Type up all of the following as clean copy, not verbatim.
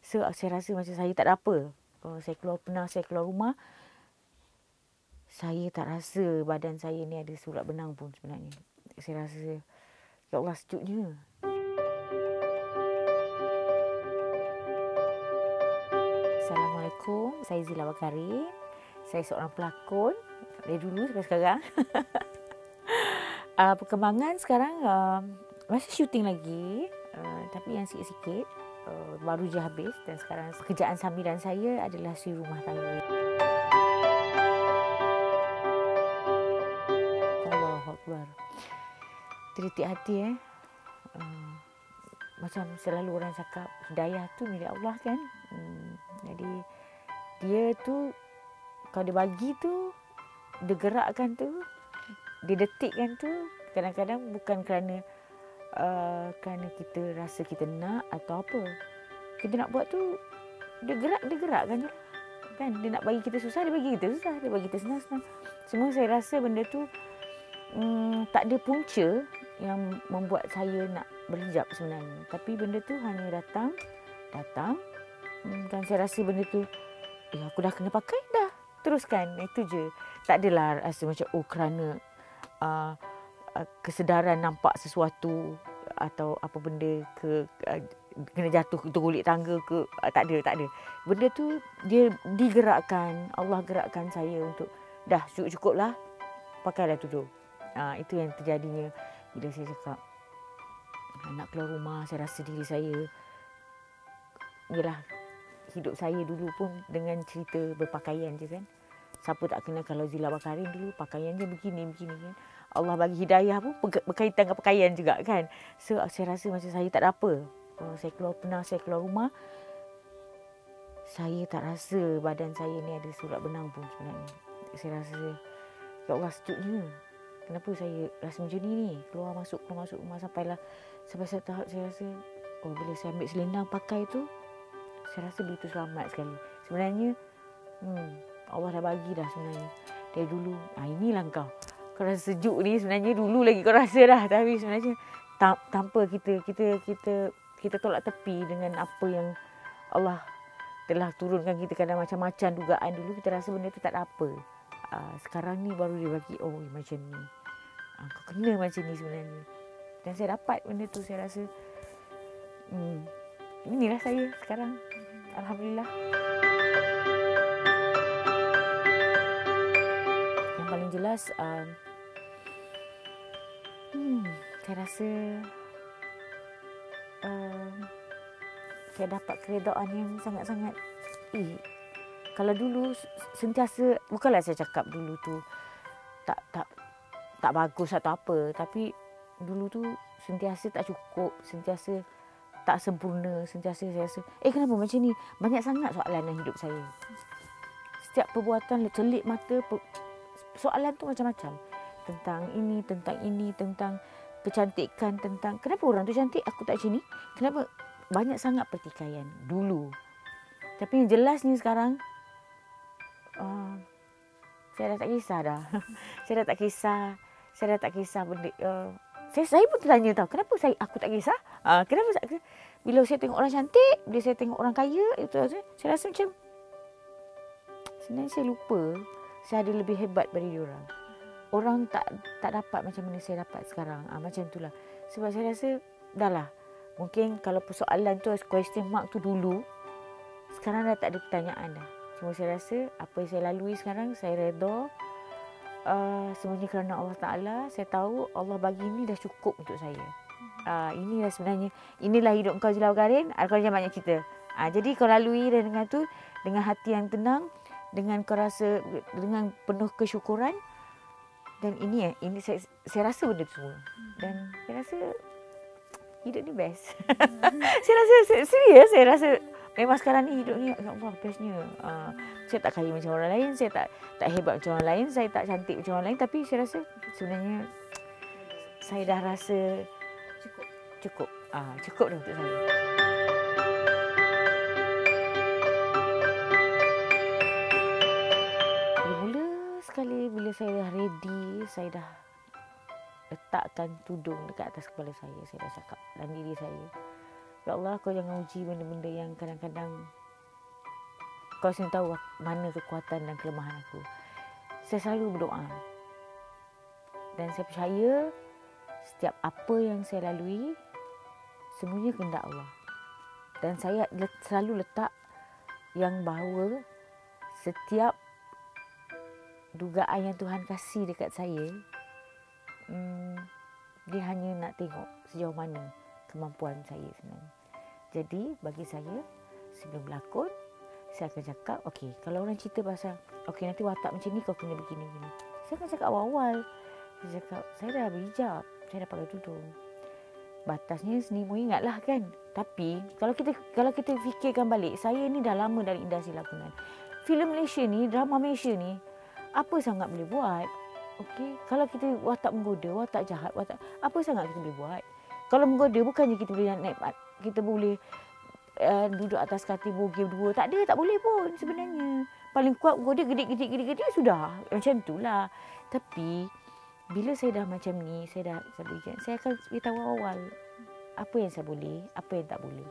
So saya rasa macam saya tak ada apa. Saya keluar rumah, saya tak rasa badan saya ni ada surat benang pun sebenarnya. Saya rasa, ya Allah, sejuknya. Assalamualaikum, saya Zila Bakarin. Saya seorang pelakon dari dulu sampai sekarang. Perkembangan sekarang masih syuting lagi, tapi yang sikit-sikit. Baru je habis dan sekarang pekerjaan sambilan saya adalah suri rumah tangga. Allahu Akbar. Terdetik hati macam selalu orang cakap, hidayah tu milik Allah kan. Jadi dia tu, kalau dia bagi tu, dia gerakkan tu, dia detikkan tu, kadang-kadang bukan kerana kita rasa kita nak atau apa. Kita nak buat tu, dia gerakkan je kan. Dia nak bagi kita susah, dia bagi kita susah. Dia bagi kita senang-senang. Semua saya rasa benda tu tak ada punca yang membuat saya nak berhijab sebenarnya. Tapi benda tu hanya datang dan saya rasa benda tu, aku dah kena pakai, dah teruskan. Itu je. Tak adalah rasa macam kerana kesedaran nampak sesuatu atau apa benda kena jatuh tergulik tangga ke, tak ada. Benda tu dia digerakkan, Allah gerakkan saya untuk dah cukup-cukuplah, pakailah tudung. Itu yang terjadinya bila saya cakap nak keluar rumah. Saya rasa diri saya, yalah, hidup saya dulu pun dengan cerita berpakaian je kan. Siapa tak kenal kalau Zila Bakarin dulu pakaiannya begini kan. Allah bagi hidayah pun berkaitan dengan pakaian juga kan. So saya rasa macam saya tak ada apa. Saya keluar rumah, saya tak rasa badan saya ni ada surat benang pun sebenarnya. Saya rasa, ya Allah, sejuknya. Kenapa saya rasa macam ni? Keluar masuk rumah sampai satu tahap saya rasa, bila saya ambil selendang pakai tu, saya rasa begitu selamat sekali. Sebenarnya Allah dah bagi dah sebenarnya. Dari dulu, inilah kau rasa sejuk ni, sebenarnya dulu lagi kau rasa dah. Tapi sebenarnya tanpa kita tolak tepi dengan apa yang Allah telah turunkan kita, kadang macam-macam dugaan. Dulu kita rasa benda tu tak ada apa. Sekarang ni baru dia bagi, macam ni. Kau kena macam ni sebenarnya. Dan saya dapat benda tu. Saya rasa inilah saya sekarang. Alhamdulillah. Yang paling jelas, saya rasa saya dapat keredaan yang sangat-sangat. Kalau dulu sentiasa, bukanlah saya cakap dulu tu tak bagus atau apa, tapi dulu tu sentiasa tak cukup, sentiasa tak sempurna, sentiasa saya rasa, kenapa macam ni? Banyak sangat soalan dalam hidup saya. Setiap perbuatan, celik mata, soalan tu macam-macam. Tentang ini, tentang kecantikan, tentang kenapa orang tu cantik, aku tak macam ni? Kenapa? Banyak sangat pertikaian dulu. Tapi yang jelasnya sekarang, saya dah tak kisah dah. Saya dah tak kisah benda. Saya pun tertanya tahu, kenapa aku tak kisah? Kenapa bila saya tengok orang cantik, bila saya tengok orang kaya, itu saya rasa macam sebenarnya saya lupa saya ada lebih hebat dari diorang. Orang tak dapat macam mana saya dapat sekarang. Macam itulah. Sebab saya rasa dah lah. Mungkin kalau persoalan tu, question mark tu dulu, sekarang dah tak ada pertanyaan dah. Cuma saya rasa apa yang saya lalui sekarang, saya redha. Semuanya kerana Allah Ta'ala. Saya tahu Allah bagi ni dah cukup untuk saya. Inilah sebenarnya, inilah hidup kau Zila Bakarin. Kau jangan banyak cerita. Jadi kau lalui dengan tu, dengan hati yang tenang, dengan kau rasa, dengan penuh kesyukuran. Dan ini saya rasa benda tu semua. Dan saya rasa hidup ni best. Saya rasa serius, saya rasa memang sekarang ni hidup ni, ya Allah, bestnya. Saya tak kaya macam orang lain, saya tak hebat macam orang lain, saya tak cantik macam orang lain, tapi saya rasa sebenarnya saya dah rasa cukup. Cukup dah untuk saya. Mula sekali bila saya dah ready, saya dah letakkan tudung dekat atas kepala saya dah cakap dalam diri saya, Ya Allah, kau jangan uji benda-benda yang kadang-kadang kau sendiri tahu mana kekuatan dan kelemahan aku. Saya selalu berdoa. Dan saya percaya setiap apa yang saya lalui, semuanya kehendak Allah. Dan saya selalu letak yang bahawa setiap dugaan yang Tuhan kasih dekat saya, dia hanya nak tengok sejauh mana kemampuan saya sebenarnya. Jadi bagi saya, sebelum berlakon, saya akan cakap, okey, kalau orang cerita pasal, okey nanti watak macam ni kau kena begini-begini. Saya akan cakap awal-awal. Saya cakap, saya dah berhijab, saya dah pakai tudung. Batasnya sendiri mau ingatlah kan. Tapi kalau kita fikirkan balik, saya ni dah lama dari industri lakonan. Filem Malaysia ni, drama Malaysia ni, apa sangat boleh buat? Okey, kalau kita watak menggoda, watak jahat, apa sangat kita boleh buat? Kalau menggoda bukannya kita boleh naik, kita boleh duduk atas katil bogey berdua. Tak ada, tak boleh pun sebenarnya. Paling kuat menggoda gedik sudah. Macam itulah. Tapi bila saya dah macam ni, saya akan beritahu awal apa yang saya boleh, apa yang tak boleh.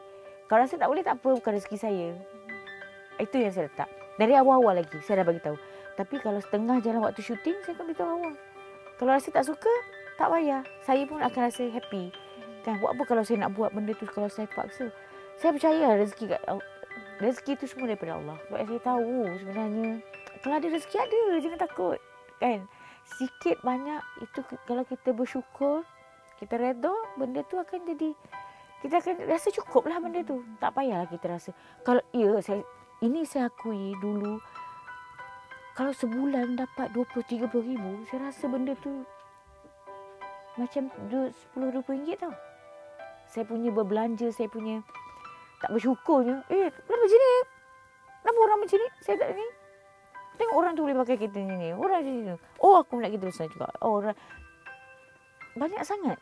Kalau rasa tak boleh, tak apa, bukan rezeki saya. Itu yang saya letak. Dari awal-awal lagi, saya dah bagi tahu. Tapi kalau setengah jalan waktu syuting, saya akan beritahu awal. Kalau rasa tak suka, tak payah. Saya pun akan rasa happy. Kan, buat apa kalau saya nak buat benda tu kalau saya paksa? Saya percaya rezeki tu semua daripada Allah. Sebab saya tahu sebenarnya, kalau ada rezeki ada, jangan takut. Kan? Sikit banyak itu kalau kita bersyukur, kita redha, benda tu akan jadi, kita akan rasa cukup lah benda tu. Tak payahlah kita rasa. Kalau saya akui dulu, kalau sebulan dapat 20-30 ribu, saya rasa benda tu macam 10-20 ringgit tau. Saya punya berbelanja, saya punya tak bersyukurnya. Kenapa macam ni? Kenapa orang macam ni? Saya tak ni. Tengok orang tu boleh pakai kereta ni. Orang macam ni. Oh, aku nak kereta besar juga. Oh, orang. Banyak sangat.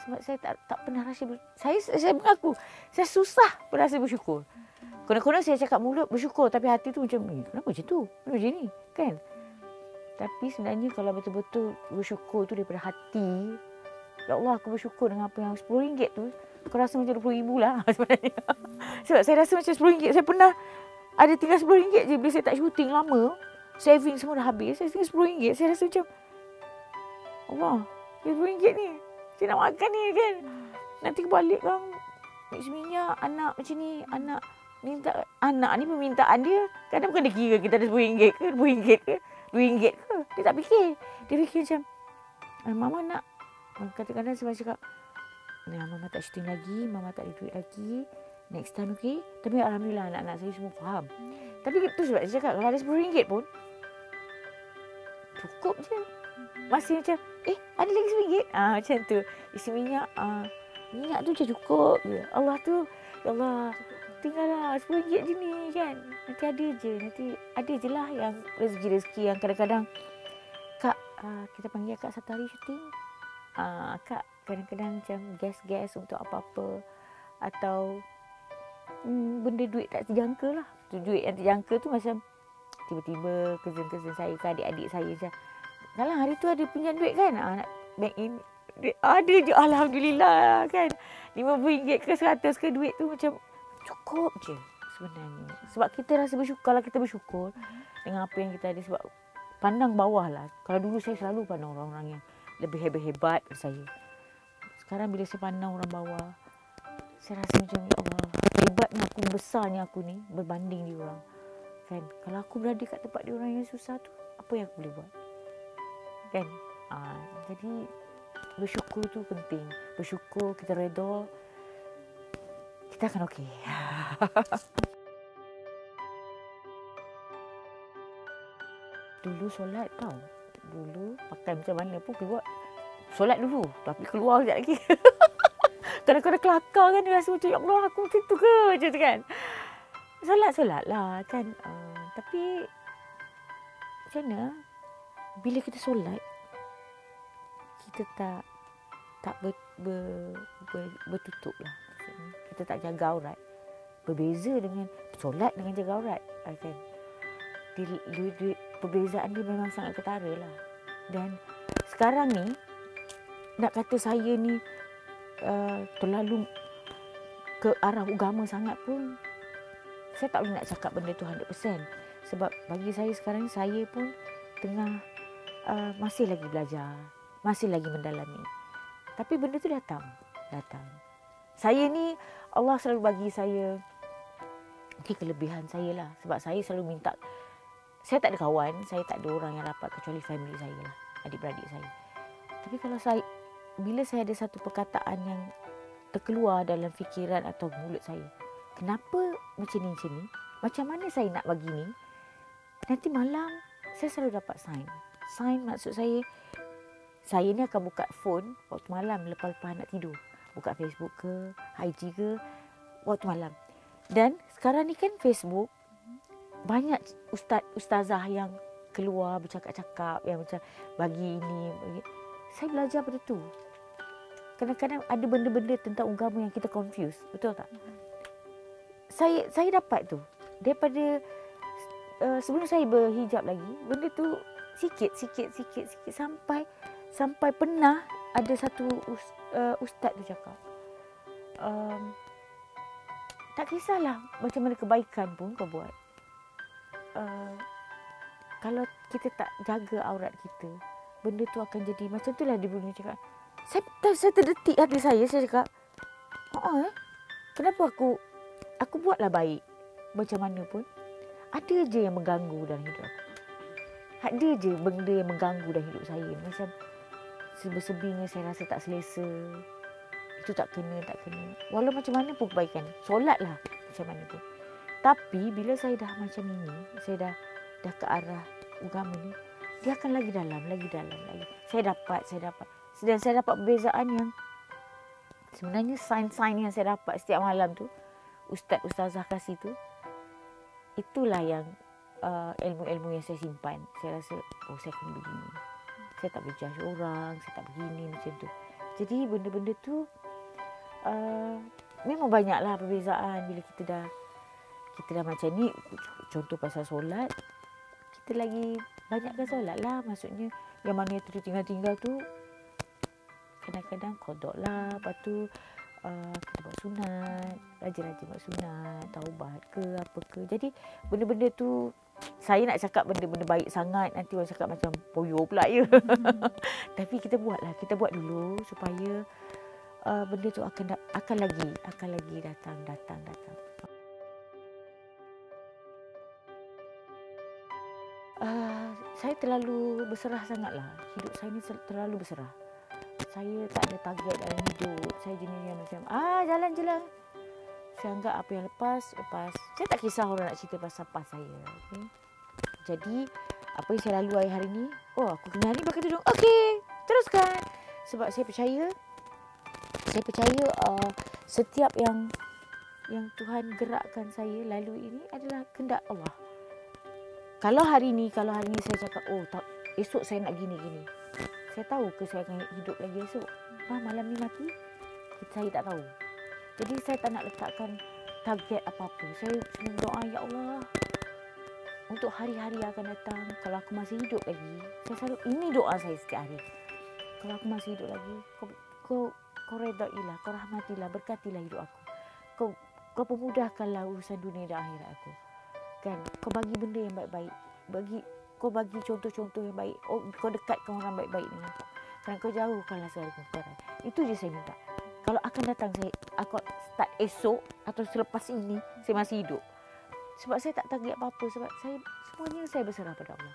Sebab saya tak pernah rasa saya mengaku, saya susah berasa bersyukur. Kadang-kadang saya cakap mulut bersyukur, tapi hati tu macam, kenapa macam tu? Kenapa macam ni? Kan? Tapi sebenarnya kalau betul-betul bersyukur tu daripada hati, ya Allah, aku bersyukur dengan apa yang RM10 tu, aku rasa macam RM20,000 lah sebenarnya. Sebab saya rasa macam RM10. Saya pernah ada tinggal RM10 je bila saya tak syuting lama. Saving semua dah habis. Saya tinggal RM10. Saya rasa macam, Allah, RM10 ni. Saya nak makan ni kan. Nanti balik kan, mix minyak, anak macam ni. Anak ni permintaan dia. Kadang bukan dia kira kita ada RM10 ke, RM20 ke, RM2 ke. Dia tak fikir. Dia fikir macam, Mama nak. Kadang-kadang saya cakap, Mama tak syuting lagi, Mama tak ada duit lagi. Next time, okey? Tapi Alhamdulillah anak-anak saya semua faham. Tapi itu sebab saya cakap, kalau ada RM10 pun, cukup je. Masih macam, ada lagi RM10? Macam tu. Isi minyak, minyak tu macam cukup je. Allah tu, ya Allah, tinggallah RM10 je ni kan. Nanti ada je lah yang rezeki-rezeki yang kadang-kadang, Kak, kita panggil Kak satu hari syuting. Kak, kadang-kadang macam gas untuk apa-apa. Atau benda duit tak terjangka lah. Duit yang terjangka tu macam tiba-tiba cousin-cousin saya ke adik-adik saya macam, Dalam hari tu ada pinjam duit kan? Nak bank in. Ada je, Alhamdulillah kan. RM50 ke RM100 ke duit tu macam cukup je sebenarnya. Sebab kita rasa bersyukur. Kalau kita bersyukur dengan apa yang kita ada. Sebab pandang bawah lah. Kalau dulu saya selalu pandang orang-orang yang lebih hebat-hebat dari saya. Sekarang bila saya pandang orang bawah, saya rasa macam, ya Allah, hebatnya aku, besarnya aku ni berbanding dia orang. Kan? Kalau aku berada kat tempat dia orang yang susah tu, apa yang aku boleh buat? Kan? Jadi bersyukur tu penting. Bersyukur, kita redha, kita akan okey. Dulu solat tau. Dulu pakai macam mana pun keluar. Solat dulu, tapi keluar sekejap lagi. Kadang-kadang kelakar kan, dia rasa macam, ya Allah, aku macam tu ke? Macam tu kan. Solat lah kan. Tapi macam mana? Bila kita solat, kita tak bertutup lah. Kita tak jaga aurat. Berbeza dengan solat dengan jaga aurat. Kan? Perbezaan dia memang sangat ketara lah. Dan sekarang ni, nak kata saya ni terlalu ke arah agama sangat pun, saya tak boleh nak cakap benda tu 100%. Sebab bagi saya sekarang ni, saya pun tengah masih lagi belajar, masih lagi mendalami. Tapi benda tu datang. Saya ni, Allah selalu bagi saya, mungkin kelebihan saya lah. Sebab saya selalu minta, saya tak ada kawan, saya tak ada orang yang rapat kecuali family saya lah, adik-beradik saya. Tapi kalau saya, bila saya ada satu perkataan yang terkeluar dalam fikiran atau mulut saya, kenapa macam ni, macam mana saya nak bagi ni, nanti malam saya selalu dapat sign. Maksud saya ni akan buka phone waktu malam lepas-lepas nak tidur, buka Facebook ke, IG ke, waktu malam. Dan sekarang ni kan Facebook, banyak ustazah yang keluar bercakap-cakap yang macam bagi ini, saya belajar pada tu. Kadang-kadang ada benda-benda tentang agama yang kita confuse, betul tak? Saya dapat tu daripada sebelum saya berhijab lagi, benda tu sikit sampai pernah ada satu ustaz tu cakap, tak kisahlah macam mana kebaikan pun kau buat, kalau kita tak jaga aurat kita, benda tu akan jadi macam itulah. Dia bunyi cakap, saya terdetik hati saya cakap, kenapa aku buatlah baik macam mana pun, ada je yang mengganggu dalam hidup aku. Ada je benda yang mengganggu dalam hidup saya. Macam sebi-sebinya saya rasa tak selesa. Itu tak kena. Walau macam mana pun kebaikan. Solatlah macam mana pun. Tapi bila saya dah macam ini, saya dah ke arah agama ni, dia akan lagi dalam. Saya dapat. Dan saya dapat perbezaan yang sebenarnya sign-sign yang saya dapat setiap malam tu, ustazah kasih tu, itulah yang ilmu-ilmu yang saya simpan. Saya rasa, saya kena begini. Saya tak boleh judge orang, saya tak begini, macam tu. Jadi benda-benda tu memang banyaklah perbezaan bila kita dah macam ni. Contoh pasal solat, kita lagi banyakkan solat lah. Maksudnya yang mana yang tertinggal tu, kadang-kadang kodok lah. Lepas tu kita buat sunat, rajin-rajin buat sunat, taubat ke apa ke. Jadi benda-benda tu, saya nak cakap benda-benda baik sangat, nanti orang cakap macam poyo pula ya. Tapi kita buat dulu supaya benda tu akan lagi datang. Saya terlalu berserah sangatlah. Hidup saya ni terlalu berserah. Saya tak ada target dalam hidup. Saya jenis yang macam jalan je lah. Saya anggap apa yang lepas. Saya tak kisah orang nak cerita pasal past saya. Okay? Jadi apa yang saya lalui hari ni, aku kena ni pakai tudung. Okey, teruskan. Sebab saya percaya setiap yang Tuhan gerakkan saya lalui ini adalah kehendak Allah. Kalau hari ni saya cakap, esok saya nak gini. Saya tahu ke saya akan hidup lagi esok? Malam ni mati? Saya tak tahu. Jadi saya tak nak letakkan target apa-apa. Saya cuma doa, ya Allah, untuk hari-hari yang akan datang, kalau aku masih hidup lagi, saya selalu, ini doa saya setiap hari. Kalau aku masih hidup lagi, kau redailah, kau rahmatilah, berkatilah hidup aku. Kau pemudahkanlah urusan dunia dan akhirat aku. Kan, kau bagi benda yang baik-baik. Kau bagi contoh-contoh yang baik. Kau dekatkan orang baik-baik dengan aku. Dan kau jauhkanlah segala kemungkaran. Itu je saya minta. Kalau akan datang aku start esok atau selepas ini, saya masih hidup. Sebab saya tak target apa-apa. Sebab semuanya saya berserah pada Allah.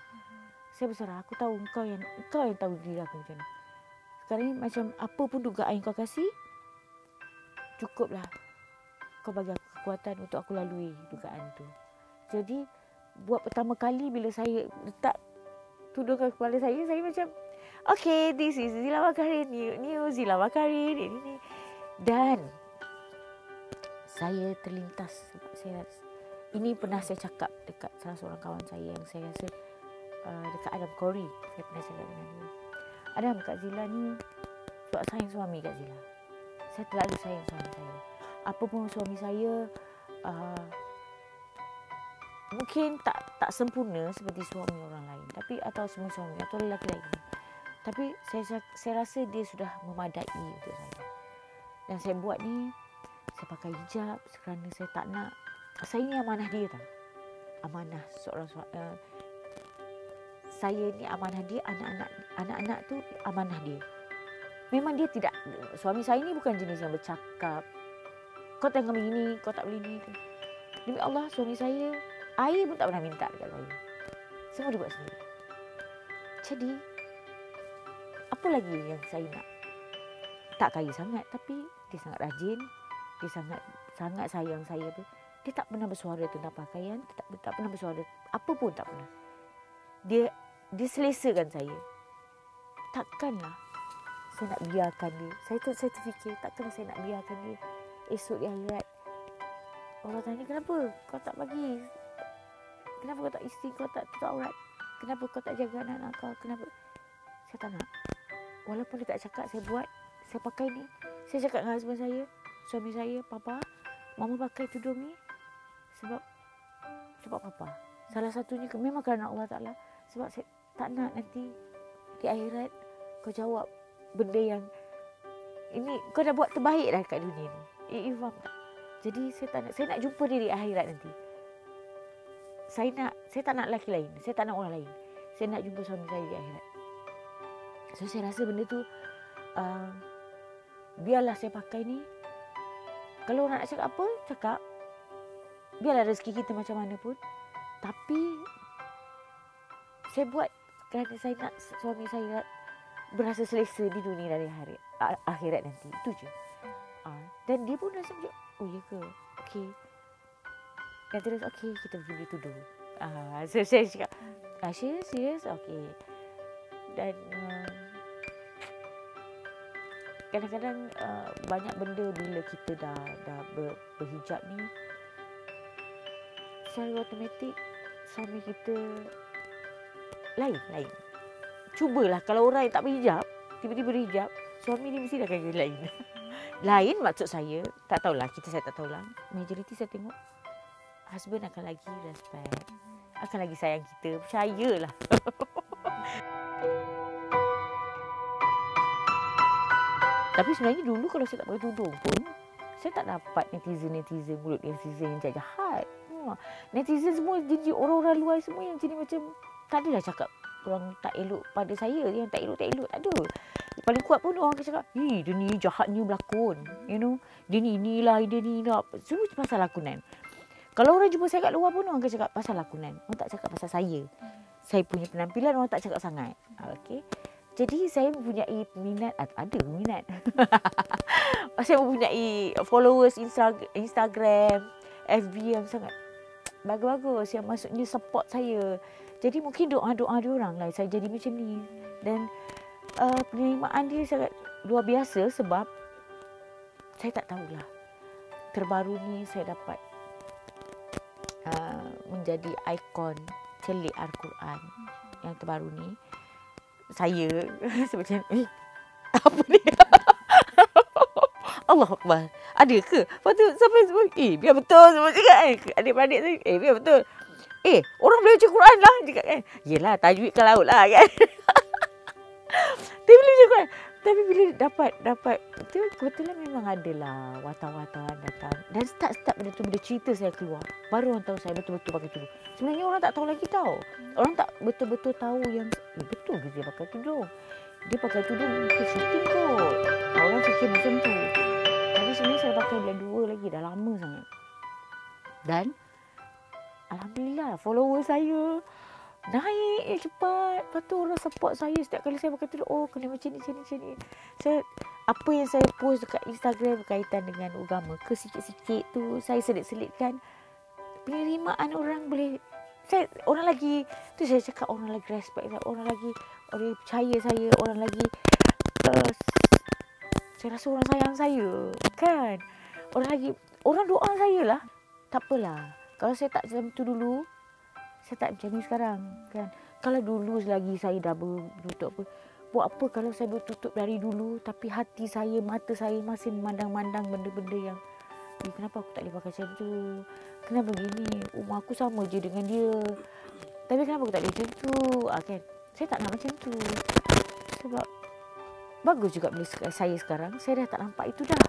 Saya berserah. Aku tahu engkau yang tahu diri aku macam mana. Sekarang ni macam apa pun dugaan yang kau kasih, cukuplah. Kau bagi aku kekuatan untuk aku lalui dugaan tu. Jadi buat pertama kali bila saya letak tudung ke kepala saya macam, okay, this is Zila Makarin, new Zila Makarin, ini. Dan saya terlintas, ini pernah saya cakap dekat salah seorang kawan saya yang saya rasa dekat Adam Corey. Saya pernah cakap dengan dia, Adam, Kak Zila ni sebab sayang suami Kak Zila. Saya terlalu sayang suami saya. Apa pun suami saya mungkin tak sempurna seperti suami orang lain, tapi atau semua suami atau lelaki lain. Tapi saya rasa dia sudah memadai untuk saya. Dan saya buat ni, saya pakai hijab kerana saya tak nak. Saya ni amanah dia tau. Amanah seorang saya ni amanah dia, anak-anak tu amanah dia. Memang dia tidak, suami saya ni bukan jenis yang bercakap, kau tengok begini, kau tak boleh ni. Demi Allah, suami saya air pun tak pernah minta dekat saya. Semua dia buat sendiri. Jadi, apa lagi yang saya nak? Tak kaya sangat, tapi dia sangat rajin. Dia sangat sayang saya tu. Dia tak pernah bersuara tentang pakaian. Dia tak pernah bersuara apa pun, tak pernah. Dia selesakan saya. Takkanlah saya nak biarkan dia. Saya terfikir, takkanlah saya nak biarkan dia esok di akhirat. Orang tanya, kenapa kau tak bagi? Kenapa kau tak isteri kau tak tutup aurat? Kenapa kau tak jaga anak-anak kau? Kenapa? Saya tak nak. Walaupun dia tak cakap, saya buat. Saya pakai ni. Saya cakap dengan husband saya, suami saya, papa, mama pakai tudung ni sebab papa. Salah satunya memang kerana Allah Ta'ala. Sebab saya tak nak nanti di akhirat kau jawab benda yang ini kau dah buat terbaik dah kat dunia ni. You faham tak? Jadi saya nak jumpa dia di akhirat nanti. Saya tak nak lelaki lain. Saya tak nak orang lain. Saya nak jumpa suami saya di akhirat. So saya rasa benda tu biarlah saya pakai ni. Kalau orang nak cakap apa, cakap. Biarlah rezeki kita macam mana pun. Tapi saya buat kerana saya nak suami saya berasa selesa di dunia dan di akhirat nanti. Itu je. Dan dia pun rasa macam, oh ya ke? Okey. Dan terus, okey, kita pergi beli tudung. So saya cakap, serius? Okey. Dan kadang-kadang banyak benda bila kita dah berhijab ni, secara automatik suami kita lain. Cubalah kalau orang yang tak berhijab, tiba-tiba berhijab, suami dia mesti dah kaya lain. Lain maksud saya, tak tahulah, saya tak tahulah. Majoriti saya tengok, husband akan lagi respect, akan lagi sayang kita, percayalah. Tapi sebenarnya dulu kalau saya tak pakai tudung pun, saya tak dapat netizen mulut netizen yang jahat. Netizen semua jadi orang-orang luar semua yang jadi macam tak adalah cakap orang tak elok pada saya, yang tak elok tak ada. Paling kuat pun orang akan cakap, dia ni jahatnya berlakon, dia ni inilah, dia ni nak, semua pasal lakonan. Kalau orang jumpa saya kat luar pun orang akan cakap pasal lakonan, orang tak cakap pasal saya punya penampilan orang tak cakap sangat. Okey. Jadi saya mempunyai minat, ada minat. Saya mempunyai followers Instagram, FB yang sangat bagus-bagus, yang maksudnya support saya. Jadi mungkin doa-doa dia orang lah saya jadi macam ni. Dan penerimaan dia sangat luar biasa sebab saya tak tahulah. Terbaru ni saya dapat menjadi ikon celik Al-Quran yang terbaru ni. Saya macam apa ni? Allah Akbar. Ada ke? Lepas tu sampai semua, biar betul semua cakap kan. Adik-beradik saya, biar betul. Orang boleh baca Quran lah cakap kan. Yelah, tajwid ke laut lah kan. Tapi bila baca Quran, tapi bila dapat tu kebetulan memang adalah wartawan-wartawan datang. Dan start benda tu, bila cerita saya keluar, baru orang tahu saya betul-betul pakai tudung. Sebenarnya orang tak tahu lagi tau. Orang tak betul-betul tahu yang betul ke dia pakai tudung. Dia pakai tudung ke syuting kot. Orang fikir macam tu. Tapi sebenarnya saya pakai bulan 2 lagi, dah lama sangat. Dan alhamdulillah follower saya naik cepat. Lepas tu orang support saya setiap kali saya pakai tudung. Kena macam ni. Apa yang saya post dekat Instagram berkaitan dengan agama ke sikit-sikit tu saya selit-selitkan. Penerimaan orang boleh, orang lagi tu saya cakap, orang lagi respect saya, orang percaya saya, orang lagi saya rasa orang sayang saya kan. Orang doa saya lah. Tak apalah. Kalau saya tak macam tu dulu, saya tak macam ni sekarang kan. Kalau dulu lagi saya dah bertutup apa, buat apa kalau saya bertutup dari dulu tapi hati saya, mata saya masih memandang-mandang benda-benda yang kenapa aku tak boleh pakai macam tu, kenapa gini, umur aku sama je dengan dia, tapi kenapa aku tak boleh macam tu kan. Saya tak nak macam tu. Sebab bagus juga bila saya sekarang, saya dah tak nampak itu dah.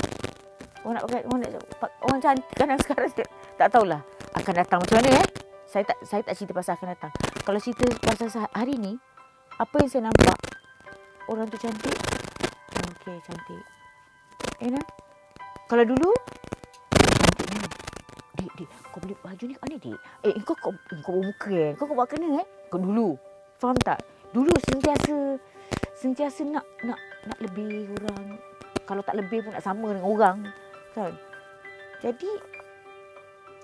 Orang nak pakai, orang cantik kadang sekarang tak tahulah akan datang macam mana Saya tak cerita pasal akan datang. Kalau cerita pasal hari ni, apa yang saya nampak, orang tu cantik. Okey, cantik. Kalau dulu, cantik ni. Dik, kau beli baju ni kat mana, dik? Kau muka kau buat kena Kau dulu. Faham tak? Dulu sentiasa nak lebih orang. Kalau tak lebih pun nak sama dengan orang. Kan? Jadi,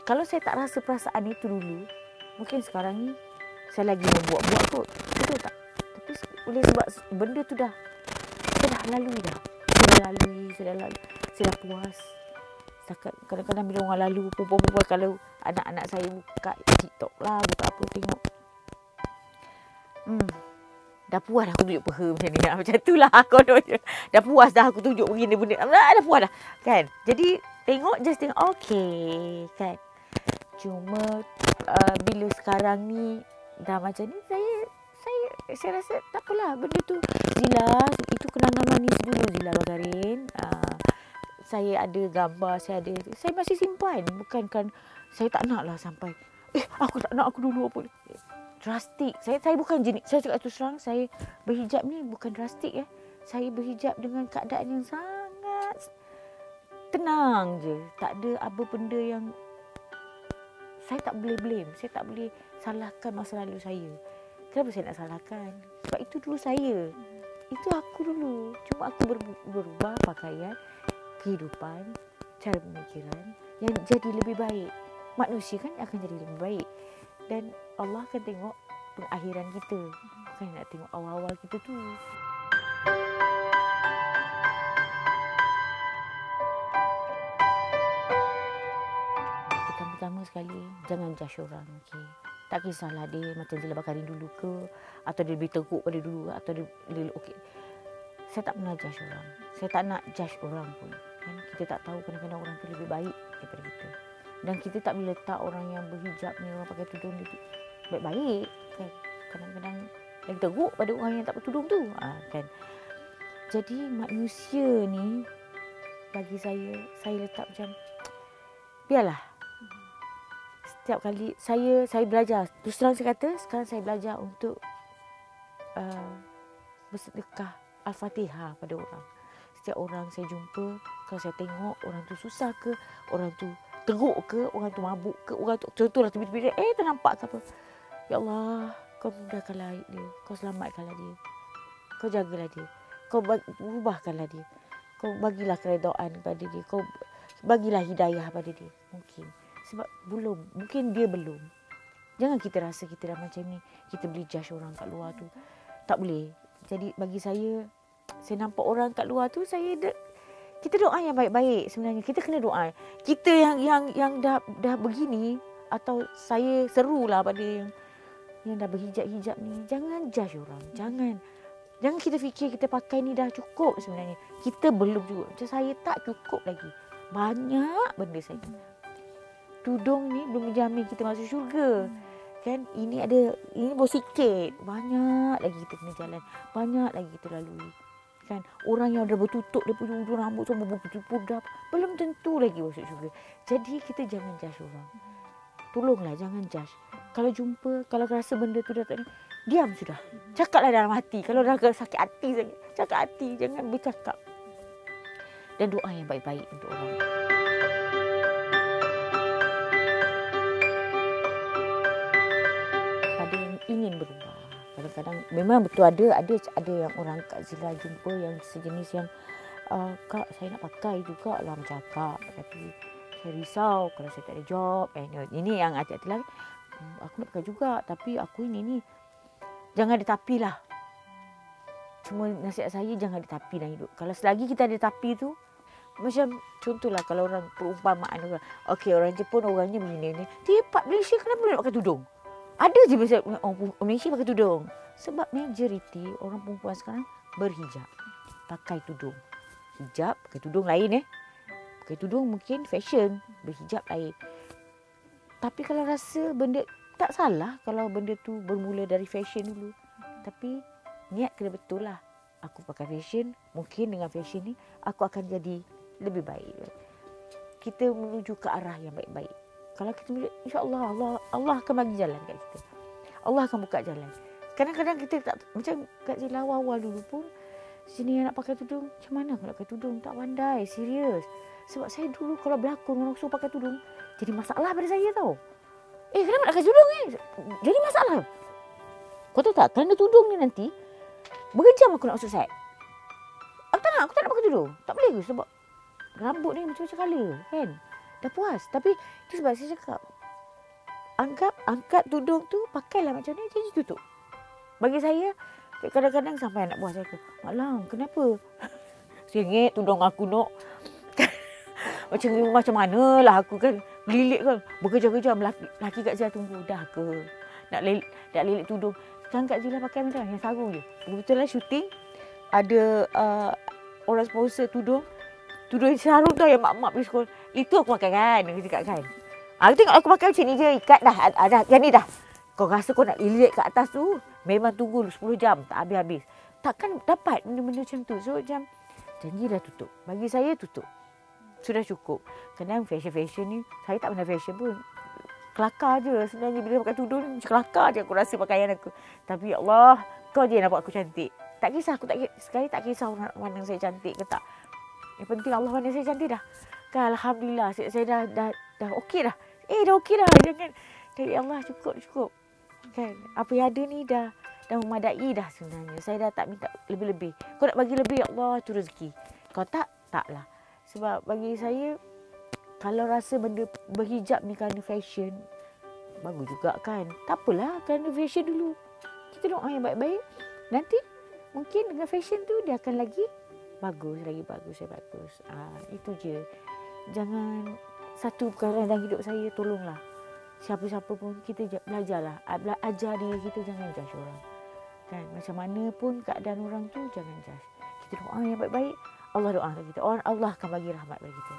kalau saya tak rasa perasaan itu dulu, mungkin sekarang ni saya lagi membuat-buat kot. Betul tak? Tapi oleh sebab benda tu dah lalu dah. Saya dah puas. Kadang-kadang bila orang lalu, perempuan-perempuan, kalau anak-anak saya buka TikTok lah, buka apa, tengok. Dah puas dah aku tunjuk peha macam ni. Macam tu lah kononnya. Dah puas dah aku tunjuk begini benda. Dah puas dah. Kan? Jadi just tengok. Okey. Kan? Cuma bila sekarang ni dah macam ni, saya rasa tak apalah. Benda tu Zila, itu kenangan manis dulu Zila Bagarin. Saya ada gambar, saya masih simpan. Bukankan saya tak nak lah sampai aku tak nak, aku dulu apa. Drastik. Saya bukan jenis, saya cakap terus terang, saya berhijab ni bukan drastik Saya berhijab dengan keadaan yang sangat tenang je. Tak ada apa benda yang saya tak boleh blame. Saya tak boleh salahkan masa lalu saya. Kenapa saya nak salahkan? Sebab itu dulu saya. Itu aku dulu. Cuma aku berubah pakaian, kehidupan, cara pemikiran yang jadi lebih baik. Manusia kan akan jadi lebih baik. Dan Allah akan tengok pengakhiran kita. Bukan nak tengok awal-awal kita tu. Pertama sekali, jangan judge orang. Okay? Tak kisahlah dia macam Zila Bakarin dulu ke, atau dia lebih teruk pada dulu ke, atau dia okey. Saya tak pernah judge orang. Saya tak nak judge orang pun. Kan? Kita tak tahu kadang-kadang orang tu lebih baik daripada kita. Dan kita tak boleh letak orang yang berhijab ni, orang pakai tudung ni baik-baik. Kan? Kadang-kadang yang teruk pada orang yang tak bertudung tu. Kan? Jadi manusia ni, bagi saya letak macam, biarlah. Setiap kali saya belajar. Terus terang saya kata, sekarang saya belajar untuk bersedekah Al-Fatihah pada orang. Setiap orang saya jumpa, kalau saya tengok orang tu susah ke, orang tu teruk ke, orang tu mabuk ke, orang tu contohlah tiba-tiba tak nampak ke apa. Ya Allah, kau mudahkanlah dia, kau selamatkanlah dia, kau jagalah dia, kau ubahkanlah dia, kau bagilah keredaan kepada dia, kau bagilah hidayah pada dia. Sebab mungkin dia belum. Jangan kita rasa kita dah macam ni, kita boleh judge orang kat luar tu. Tak boleh. Jadi bagi saya nampak orang kat luar tu, kita doa yang baik-baik sebenarnya. Kita kena doa. Kita yang dah begini, atau saya serulah pada yang dah berhijab-hijab ni, jangan judge orang. Jangan kita fikir kita pakai ni dah cukup sebenarnya. Kita belum cukup. Macam saya tak cukup lagi. Banyak benda saya. Tudung ni belum menjamin kita masuk syurga. Kan? Ini baru sikit. Banyak lagi kita kena jalan. Banyak lagi kita lalui. Kan? Orang yang dah bertutup, dia punya ujung rambut semua berpudar, belum tentu lagi masuk syurga. Jadi kita jangan judge orang. Tolonglah jangan judge. Kalau jumpa, kalau rasa benda tu dah tak ni, diam sudah. Cakaplah dalam hati. Kalau dah sakit hati sangat, cakap hati, jangan bercakap. Dan doa yang baik-baik untuk orang. Ada yang ingin berubah. Kadang-kadang memang betul ada yang orang Kak Zila jumpa yang sejenis yang Kak, saya nak pakai juga lah macam Kak, tapi saya risau kalau saya tak ada job. Ini yang hati-hati lah. Aku nak pakai juga, tapi aku ini jangan ada tapi lah. Cuma nasihat saya, jangan ada tapi dalam hidup. Kalau selagi kita ada tapi tu, macam contohlah kalau orang perumpamaan orang, okey, orang Jepun orangnya begini ni, Pak Malaysia kenapa nak pakai tudung? Ada je orang Malaysia pakai tudung. Sebab majoriti orang perempuan sekarang berhijab, pakai tudung. Hijab, pakai tudung lain Pakai tudung mungkin fashion, berhijab lain. Tapi kalau rasa benda tak salah kalau benda tu bermula dari fashion dulu. Tapi niat kena betul lah. Aku pakai fashion, mungkin dengan fashion ni aku akan jadi lebih baik. kita menuju ke arah yang baik-baik. Kalau kita insya-Allah Allah akan bagi jalan kat kita. Allah akan buka jalan. Kadang-kadang kita tak macam kat Zila awal dulu pun sini nak pakai tudung, macam mana aku nak pakai tudung? Tak pandai, serius. Sebab saya dulu kalau berlakon orang suruh pakai tudung, jadi masalah pada saya tau. Kenapa nak pakai tudung ni? Jadi masalah. Kau tahu tak, kerana tudung ni nanti berjam aku nak masuk set. Aku tak nak pakai tudung. Tak boleh ke sebab rambut ni macam-macam colour kan. Dah puas. Tapi itu sebab saya cakap, angkat tudung tu, pakailah macam ni, jadi tutup. Bagi saya, kadang-kadang sampai anak buah saya kata, Mak Lang, kenapa? Sengit tudung aku nak. Macam mana lah aku kan. Lilit kan. Berkejam-kejam. Laki kat Zila tunggu. Dah ke? Nak lilit tudung. Sekarang kat Zila pakai macam yang sarung je. Kebetulan syuting. Ada orang sponsor tudung. Tudung sarung tu yang mak-mak pergi sekolah. Itu aku pakai kan. Dia cakap kan. Aku tengok aku pakai macam ni je. Ikat dah. Ada yang ni dah. Kau rasa kau nak lilit kat atas tu. Memang tunggu 10 jam. Tak habis-habis. Takkan dapat benda-benda macam tu. So macam janji dah tutup. Bagi saya tutup. Sudah cukup. Kadang fashion ni, saya tak pernah fashion pun. Kelakar je. Sebenarnya bila pakai tudung ni, kelakar je aku rasa pakaian aku. Tapi ya Allah, kau je yang nampak aku cantik. Tak kisah, sekali tak kisah orang pandang saya cantik ke tak. Yang penting Allah pandang saya cantik dah. Kan, Alhamdulillah, saya dah okey dah. Dah okey dah. Jangan. Ya Allah, cukup. Kan, apa yang ada ni dah memadai dah sebenarnya. Saya dah tak minta lebih-lebih. Kau nak bagi lebih, ya Allah, tu rezeki. Kau taklah. Sebab bagi saya, kalau rasa benda berhijab ni kerana fashion, bagus juga kan. Tak apalah kerana fashion dulu. Kita doa yang baik-baik. Nanti mungkin dengan fashion tu dia akan lagi bagus. Itu je. Jangan satu perkara dalam hidup saya, tolonglah. Siapa-siapa pun kita belajarlah. Ajar diri kita jangan judge orang. Kan? Macam mana pun keadaan orang tu jangan judge. Kita doa yang baik-baik. Allah doakan kita. Allah akan bagi rahmat bagi kita.